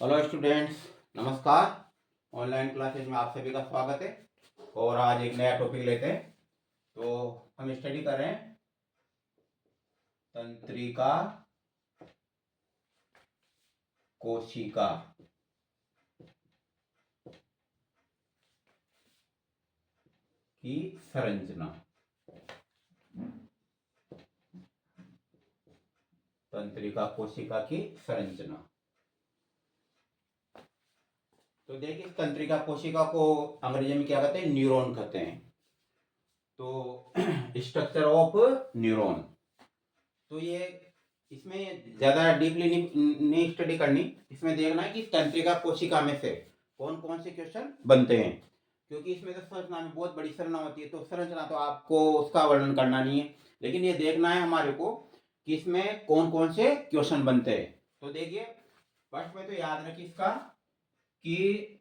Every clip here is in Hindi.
हेलो स्टूडेंट्स, नमस्कार। ऑनलाइन क्लासेज में आप सभी का स्वागत है। और आज एक नया टॉपिक लेते हैं। तो हम स्टडी कर रहे हैं तंत्रिका कोशिका की संरचना। तंत्रिका कोशिका की संरचना। तो देखिए, तंत्रिका कोशिका को अंग्रेजी में क्या कहते हैं? न्यूरॉन कहते हैं। तो स्ट्रक्चर ऑफ न्यूरॉन। तो ये इसमें ज्यादा डीपली नहीं स्टडी करनी। इसमें देखना है कि तंत्रिका कोशिका में से कौन कौन से क्वेश्चन बनते हैं, क्योंकि इसमें तो संरचना में बहुत बड़ी संरचना होती है। तो संरचना तो आपको उसका वर्णन करना नहीं है, लेकिन ये देखना है हमारे को कि इसमें कौन कौन से क्वेश्चन बनते हैं। तो देखिए, फर्स्ट में तो याद रखिए इसका कि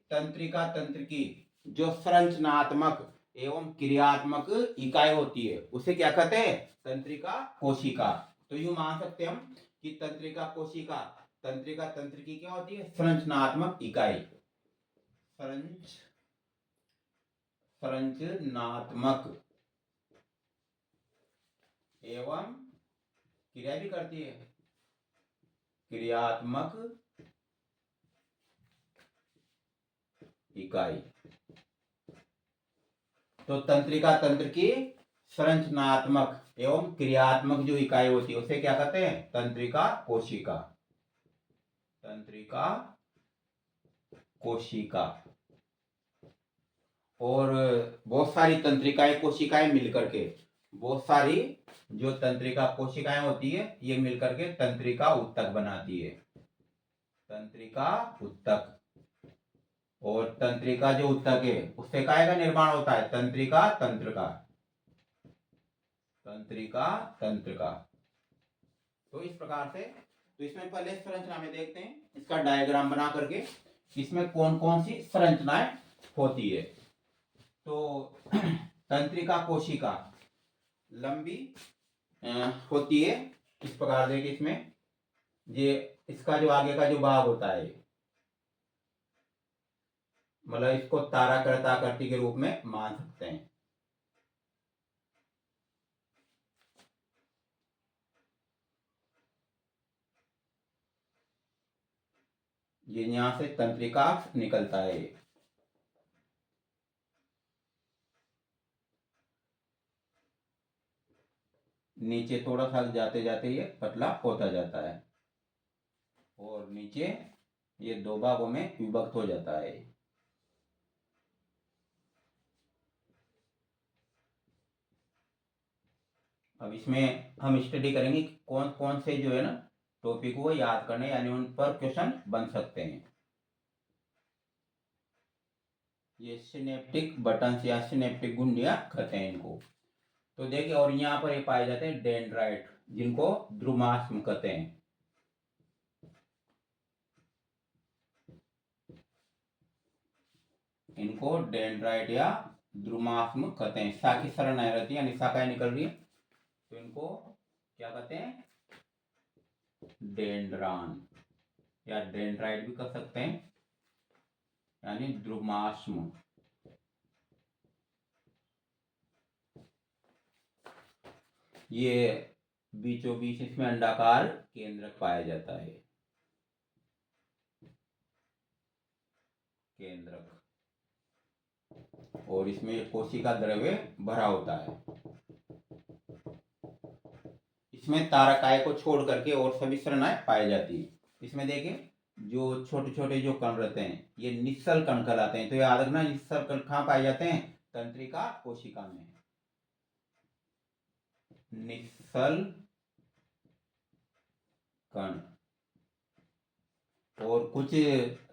तंत्रिका तंत्र की जो संरचनात्मक एवं क्रियात्मक इकाई होती है उसे क्या कहते हैं? तंत्रिका कोशिका। तो यूं मान सकते हैं हम कि तंत्रिका कोशिका तंत्रिका तंत्र की क्या होती है? संरचनात्मक इकाई। संरचनात्मक एवं क्रिया भी करती है, क्रियात्मक इकाई। तो तंत्रिका तंत्र की संरचनात्मक एवं क्रियात्मक जो इकाई होती है उसे क्या कहते हैं? तंत्रिका कोशिका। तंत्रिका कोशिका। और बहुत सारी तंत्रिकाएं कोशिकाएं मिलकर के, बहुत सारी जो तंत्रिका कोशिकाएं होती है ये मिलकर के तंत्रिका उत्तक बनाती है। तंत्रिका उत्तक। और तंत्रिका जो उत्तक है उससे काय का निर्माण होता है? तंत्रिका तंत्र का। तंत्रिका तंत्र का। तो इस प्रकार से, तो इसमें पहले संरचना में देखते हैं इसका डायग्राम बना करके इसमें कौन कौन सी संरचनाएं होती है। तो तंत्रिका कोशिका लंबी होती है। इस प्रकार देखिए, इसमें ये इसका जो आगे का जो भाग होता है, मतलब इसको ताराकृत आकृति के रूप में मान सकते हैं। ये यहां से तंत्रिका निकलता है। नीचे थोड़ा सा जाते जाते ये पतला होता जाता है और नीचे ये दो भागों में विभक्त हो जाता है। अब इसमें हम स्टडी करेंगे कि कौन कौन से जो है ना टॉपिक को याद करने, यानी उन पर क्वेश्चन बन सकते हैं। ये सिनेप्टिक बटन या सिनेप्टिक गुंडियां कहते हैं इनको। तो देखिए, और यहाँ पर ये पाए जाते हैं डेंड्राइट, जिनको ध्रुमाश्म कहते हैं। इनको डेंड्राइट या ध्रुमाश्म कहते हैं। शाखी सरणाएं रहती है, यानी शाखाएं निकल रही है, तो इनको क्या कहते हैं? डेंड्रान या डेंड्राइट भी कह सकते हैं, यानी ध्रुमाश्म। ये बीचों बीच इसमें अंडाकार केंद्रक पाया जाता है। केंद्रक। और इसमें कोशिका द्रव्य भरा होता है। इसमें तारकाय को छोड़ करके और सभी संरचनाएं पाई जाती है। इसमें देखिए, जो छोटे छोटे जो कण रहते हैं ये निश्चल कण कहलाते हैं। तो याद रखना, निश्चल कण कहाँ पाए जाते हैं? तंत्रिका कोशिका में। निश्चल कण। और कुछ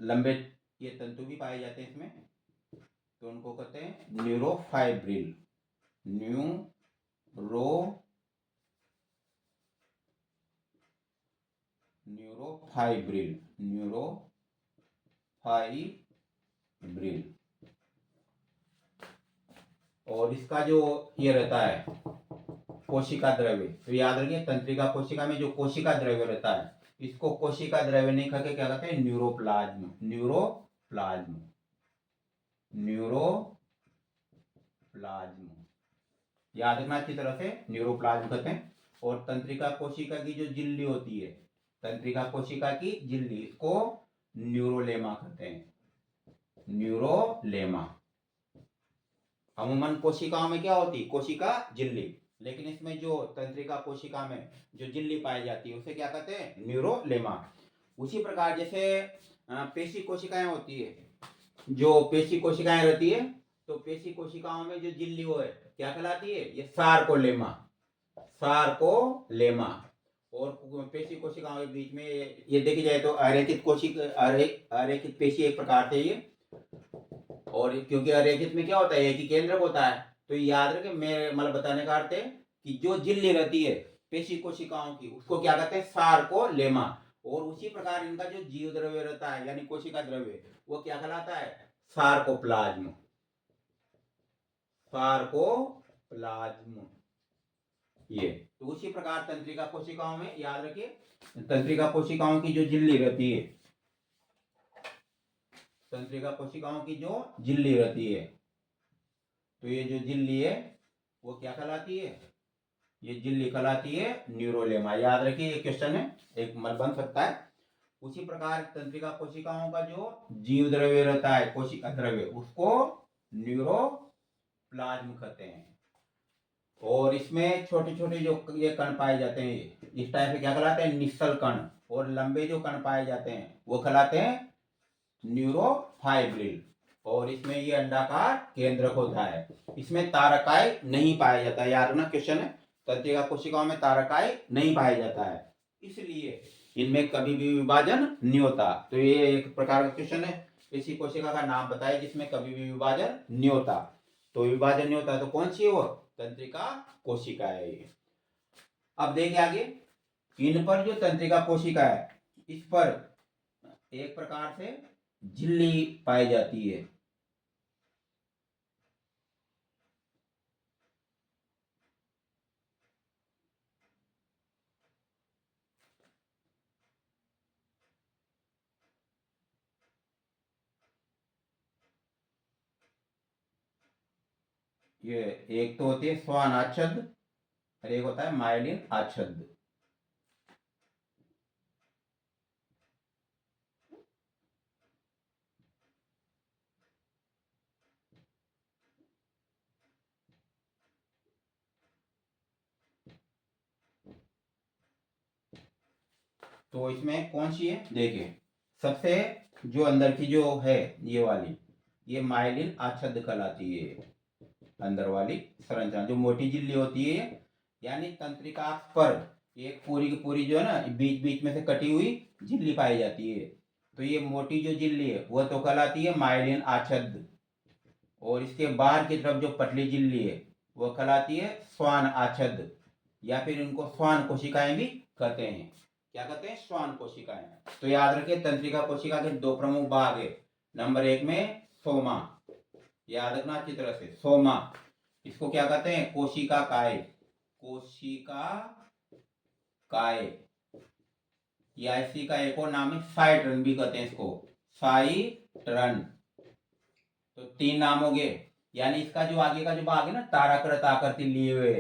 लंबे ये तंतु भी पाए जाते हैं इसमें, तो उनको कहते हैं न्यूरोफाइब्रिल। न्यूरोफाइब्रिल। और इसका जो ये रहता है कोशिका द्रव्य, तो याद रखिए तंत्रिका कोशिका में जो कोशिका द्रव्य रहता है इसको कोशिका द्रव्य नहीं कहते, क्या कहते हैं, न्यूरोप्लाज्म। न्यूरोप्लाज्म, न्यूरोप्लाज्म, याद रखना अच्छी तरह से, न्यूरोप्लाज्म कहते हैं। और तंत्रिका कोशिका की जो झिल्ली होती है, तंत्रिका कोशिका की झिल्ली, इसको न्यूरोलेमा कहते हैं, न्यूरोलेमा। अमूमन कोशिकाओं में क्या होती है, कोशिका झिल्ली, लेकिन इसमें जो तंत्रिका कोशिका में जो झिल्ली पाई जाती है उसे क्या कहते हैं, न्यूरोलेमा। उसी प्रकार जैसे पेशी कोशिकाएं होती है, जो पेशी कोशिकाएं रहती है, तो पेशी कोशिकाओं में जो झिल्ली वो है क्या कहलाती है, ये सार्कोलेमा, सार्कोलेमा। और पेशी कोशिकाओं के बीच में ये देखी जाए तो अरेखित कोशिका, अरेखित पेशी एक प्रकार से ये, और क्योंकि अरेखित में क्या होता है, एक ही केंद्रक होता है, तो याद रखें, मैं मतलब बताने का अर्थ है कि जो झिल्ली रहती है पेशी कोशिकाओं की, उसको क्या कहते हैं, सार्कोलेमा। और उसी प्रकार इनका जो जीव द्रव्य रहता है यानी कोशिका द्रव्य, वो क्या कहलाता है, सार्कोप्लाज्म, सार्कोप्लाज्म। ये तो उसी प्रकार तंत्रिका कोशिकाओं में याद रखिए, तंत्रिका कोशिकाओं की जो झिल्ली रहती है, तंत्रिका कोशिकाओं की जो झिल्ली रहती है, तो ये जो झिल्ली है वो क्या कहलाती है, ये झिल्ली कहलाती है न्यूरोलेमा। याद रखिए, ये क्वेश्चन है, एक मल बन सकता है। उसी प्रकार तंत्रिका कोशिकाओं का जो जीव द्रव्य रहता है, कोशिका द्रव्य, उसको न्यूरोप्लाज्म कहते हैं। और इसमें छोटे छोटे जो ये कण पाए जाते हैं, इस टाइप से क्या कहलाते हैं, निश्चल कण। और लंबे जो कण पाए जाते हैं वो कहलाते हैं न्यूरोफाइब्रिल। और इसमें ये अंडाकार केंद्रक होता है। इसमें तारकाय नहीं पाया जाता है, याद रखना क्वेश्चन है, तंत्रिका कोशिकाओं में तारकाय नहीं पाया जाता है, इसलिए इनमें कभी भी विभाजन नहीं होता। तो ये एक प्रकार का क्वेश्चन है, किसी कोशिका का नाम बताए जिसमें कभी भी विभाजन नहीं होता। तो विभाजन नहीं होता तो कौन सी है वो, तंत्रिका कोशिका है ये। अब देखिए आगे, इन पर जो तंत्रिका कोशिका है, इस पर एक प्रकार से झिल्ली पाई जाती है। ये एक तो होती है स्वान आच्छद और एक होता है माइलिन आच्छद। तो इसमें कौन सी है, देखिए, सबसे जो अंदर की जो है ये वाली, ये माइलिन आच्छद कहलाती है। अंदर वाली संरचना जो मोटी झिल्ली होती है, यानी तंत्रिका पर एक पूरी की पूरी जो है ना, बीच बीच में से कटी हुई झिल्ली पाई जाती है। तो ये मोटी जो झिल्ली है वो तो कहलाती है माइलिन आच्छद। और इसके बाहर की तरफ जो पतली झिल्ली है वो कहलाती है स्वान आच्छद, या फिर इनको स्वान कोशिकाएं भी कहते हैं। क्या कहते हैं, स्वान कोशिकाएं। तो याद रखिए, तंत्रिका कोशिका के दो प्रमुख भाग है। नंबर एक में सोमा, याद रखना अच्छी तरह से, सोमा, इसको क्या कहते हैं, कोशिका काय, कोशिका काय, या इसी का एक और नाम है साइट्रन भी कहते हैं इसको, साइट्रन। तो तीन नाम हो गए। यानी इसका जो आगे का जो भाग है ना, ताराकृत आकृति लिए हुए,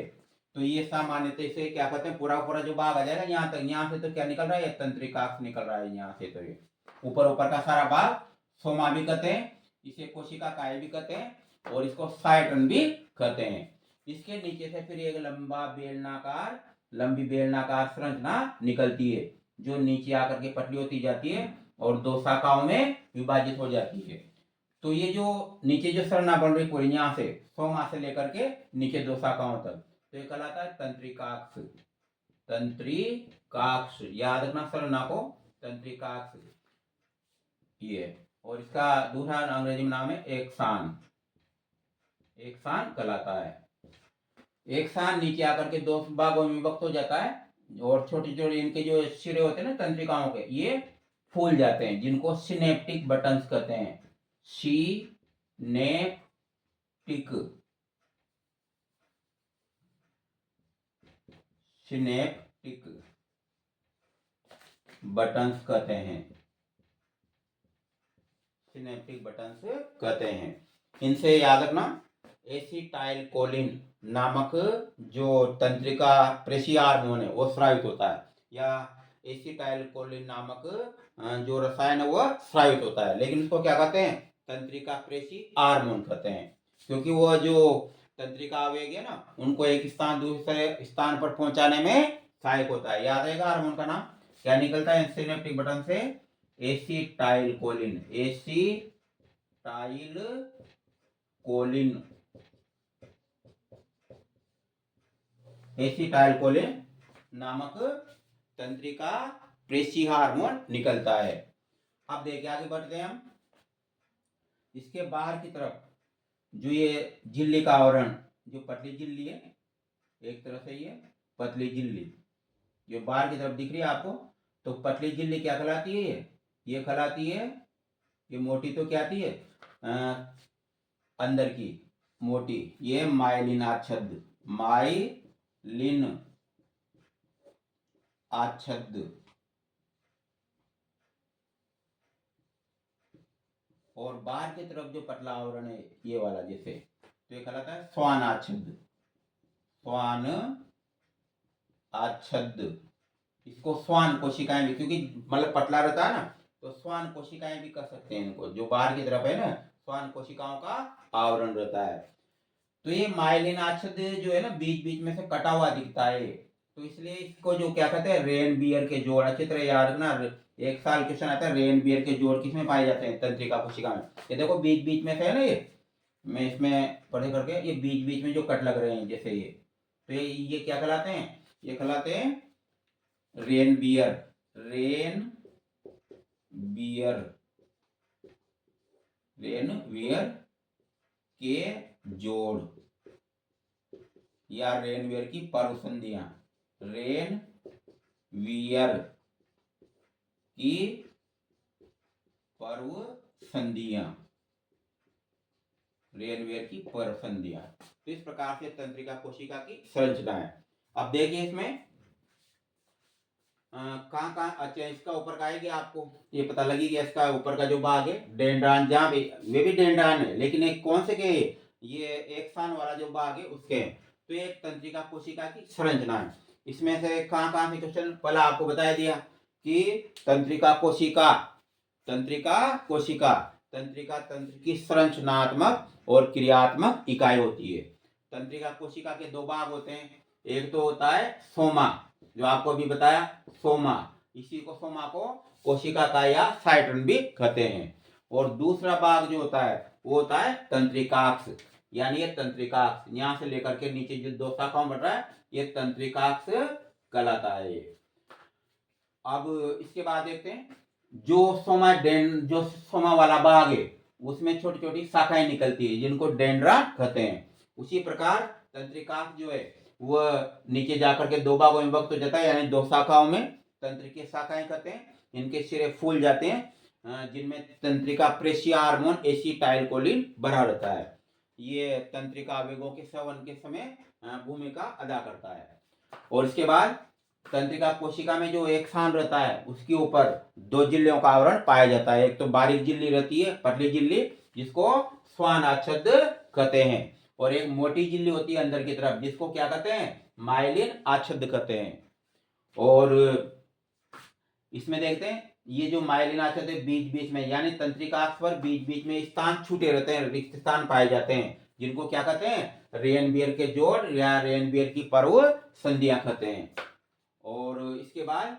तो ये सामान्यतः इसे क्या कहते हैं, पूरा पूरा जो भाग आ जाएगा यहाँ तक, यहाँ से तो क्या निकल रहा है, तंत्रिकाक्ष निकल रहा है यहाँ से। तो ये ऊपर ऊपर का सारा भाग सोमा भी कहते हैं, इसे कोशिका काय भी कहते हैं, और इसको साइट्रन भी कहते हैं। इसके नीचे से फिर एक लंबी बेलनाकार संरचना निकलती है, जो नीचे आकर के पतली होती जाती है और दो शाखाओं में विभाजित हो जाती है। तो ये जो नीचे जो सरना बन रही पूरी, यहाँ से सोमा से लेकर के नीचे दो शाखाओं तक, तो ये कहलाता है तंत्रिकाक्ष, तंत्रिकाक्ष, याद रखना सरना को, तंत्रिकाक्ष ये। और इसका दूसरा अंग्रेजी में नाम है एक्सान, एक्सान कहलाता है। एक्सान नीचे आकर के दो भागों में विभक्त हो जाता है, और छोटी छोटी इनके जो सिरे होते हैं ना तंत्रिकाओं के, ये फूल जाते हैं, जिनको सिनेप्टिक बटन्स कहते हैं, सिनेप्टिक, सिनेप्टिक। बटन्स कहते हैं, सिनेप्टिक बटन्स कहते हैं। इनसे याद रखना, एसिटाइलकोलिन नामक जो तंत्रिका प्रेषी हार्मोन है वो स्रावित होता है, या एसिटाइलकोलिन नामक जो रसायन है वह स्रावित होता है, लेकिन उसको क्या कहते हैं, तंत्रिका प्रेषी हार्मोन कहते हैं, क्योंकि वह जो तंत्रिका आवेग है ना उनको एक स्थान दूसरे स्थान पर पहुंचाने में सहायक होता है। याद रहेगा हार्मोन का नाम क्या निकलता है सिनेप्टिक बटन से, एसिटाइलकोलिन, एसिटाइलकोलिन नामक तंत्रिका प्रेषी हार्मोन निकलता है। अब देखिए आगे बढ़ते हैं हम। इसके बाहर की तरफ जो ये झिल्ली का आवरण, जो पतली झिल्ली है, एक तरह से ये पतली झिल्ली जो बाहर की तरफ दिख रही है आपको, तो पतली झिल्ली क्या कहलाती है, ये कहलाती है, ये मोटी तो क्या आती है अंदर की मोटी, ये माइलिन आच्छादित, माइलिन आच्छादित, और बाहर की तरफ जो पतला आवरण है ये वाला जैसे, तो ये कहलाता है स्वान आच्छादित, स्वान आच्छादित। इसको स्वान कोशिकाएं भी, क्योंकि मतलब पतला रहता है ना, तो स्वान कोशिकाएं भी कह सकते हैं इनको, जो बाहर की तरफ है ना स्वान कोशिकाओं का आवरण रहता है। तो ये माइलिन आच्छादित जो है ना बीच बीच में से कटा हुआ दिखता है, तो इसलिए इसको जो क्या कहते हैं रेन बियर के जोड़, अच्छी तरह याद रखना, एक साल क्वेश्चन आता है रेन बियर के जोड़ किसमें पाए जाते हैं, तंत्रिका कोशिका में। ये देखो बीच बीच में से है ना, ये मैं इसमें पढ़े करके, ये बीच बीच में जो कट लग रहे हैं जैसे ये, तो ये क्या कहलाते हैं, ये कहलाते हैं रेन बियर, रेन बियर, रेन बियर के जोड़, या रेन बियर की पर्व संधियां, रेन वियर की पर्व संधियां, रेन वियर की पर्व संधियां। तो इस प्रकार से तंत्रिका कोशिका की संरचना है। अब देखिए इसमें कहाँ कहाँ, अच्छा इसका ऊपर का आएगी, आपको ये पता लगी कि इसका ऊपर का जो भाग है डेंड्रान, जहाँ भी वे भी डेंड्रान है, लेकिन एक कौन से के, ये एक सान वाला जो भाग है उसके। तो ये तंत्रिका कोशिका की संरचना है। इसमें से कहाँ कहाँ से क्वेश्चन, पहला आपको बता दिया कि तंत्रिका कोशिका, तंत्रिका कोशिका, तंत्रिका तंत्र की संरचनात्मक और क्रियात्मक इकाई होती है। तंत्रिका कोशिका के दो भाग होते हैं, एक तो होता है सोमा, जो आपको भी बताया सोमा, इसी को सोमा को कोशिका का या साइटन भी कहते हैं, और दूसरा भाग जो होता है वो होता है तंत्रिकाक्ष, यानी ये तंत्रिकाक्ष यहां से लेकर के नीचे जो दो शाखाओं बढ़ रहा है ये तंत्रिकाक्ष कहलाता है। अब इसके बाद देखते हैं जो सोमा वाला भाग है उसमें छोटी छोटी शाखाएं निकलती है जिनको डेंड्रा कहते हैं। उसी प्रकार तंत्रिकाक्ष जो है वह नीचे जाकर के दो भागों में विभक्त हो जाता है, यानी दो शाखाओं में तंत्रिकीय शाखाएं कहते हैं। इनके सिरे फूल जाते हैं जिनमें तंत्रिका प्रेषी हार्मोन एसिटाइलकोलिन भरा रहता है। ये तंत्रिका आवेगों के सेवन के समय भूमिका अदा करता है। और इसके बाद तंत्रिका कोशिका में जो एक स्थान रहता है उसके ऊपर दो झिल्लियों का आवरण पाया जाता है। एक तो बारीक झिल्ली रहती है, पतली झिल्ली, जिसको स्वान आच्छादित कहते हैं, और एक मोटी झिल्ली होती है अंदर की तरफ जिसको क्या कहते हैं, माइलिन आच्छादित कहते हैं। और इसमें देखते हैं ये जो माइलिन आच्छादित बीच बीच में, यानी तंत्रिकाक्ष पर बीच बीच में स्थान छूटे रहते हैं, रिक्त स्थान पाए जाते हैं, जिनको क्या कहते हैं, रेन बियर के जोड़ या रेन बियर की पर्व संधियां कहते हैं। और इसके बाद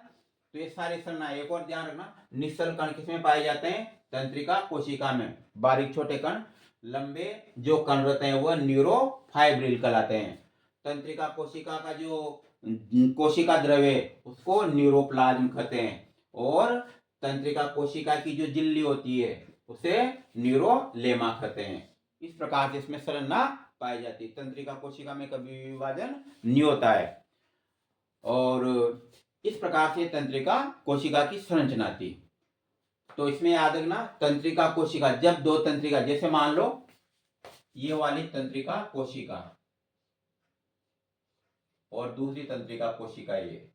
तो ये सारे संरचना, एक और ध्यान रखना, निश्चल कण किसमें पाए जाते हैं, तंत्रिका कोशिका में, बारीक छोटे कण, लंबे जो कण रहते हैं वह न्यूरोफाइब्रिल कहलाते हैं। तंत्रिका कोशिका का जो कोशिका द्रव्य उसको न्यूरोप्लाज्म कहते हैं, और तंत्रिका कोशिका की जो झिल्ली होती है उसे न्यूरोलेमा कहते हैं। इस प्रकार से इसमें संरचना पाई जाती है। तंत्रिका कोशिका में कभी विभाजन नहीं होता है। और इस प्रकार से तंत्रिका कोशिका की संरचना थी। तो इसमें याद रखना, तंत्रिका कोशिका, जब दो तंत्रिका, जैसे मान लो ये वाली तंत्रिका कोशिका और दूसरी तंत्रिका कोशिका, ये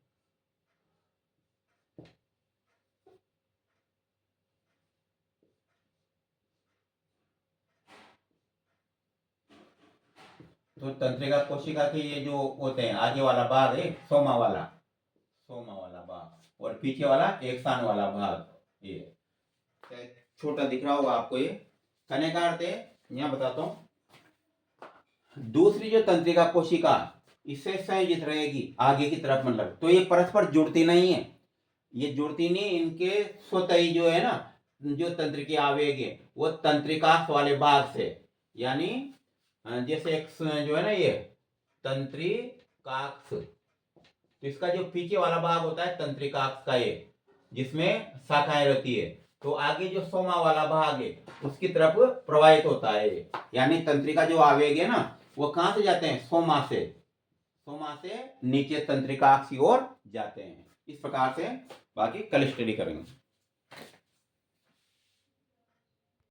तो तंत्रिका कोशिका के ये जो होते हैं, आगे वाला भाग है सोमा वाला भाग, और पीछे वाला एक्सान वाला भाग, ये छोटा दिख रहा होगा आपको। ये कहने का अर्थ है, यहाँ बताता हूं, दूसरी जो तंत्रिका कोशिका इससे संयोजित रहेगी आगे की तरफ, मतलब तो ये परस्पर जुड़ती नहीं है, ये जुड़ती नहीं, इनके स्वतः ही जो है ना, जो तंत्रिकी आवेग है वो तंत्रिकाक्ष वाले भाग से, यानी जैसे एक जो है ना ये तंत्रिकाक्ष, तो इसका जो पीछे वाला भाग होता है तंत्रिकाक्ष का, ये जिसमें शाखाएं रहती है, तो आगे जो सोमा वाला भाग है उसकी तरफ प्रवाहित होता है, यानी तंत्रिका जो आवेग है ना वो कहां से जाते हैं, सोमा से नीचे तंत्रिकाक्ष की ओर जाते हैं। इस प्रकार से बाकी कल स्टडी करेंगे।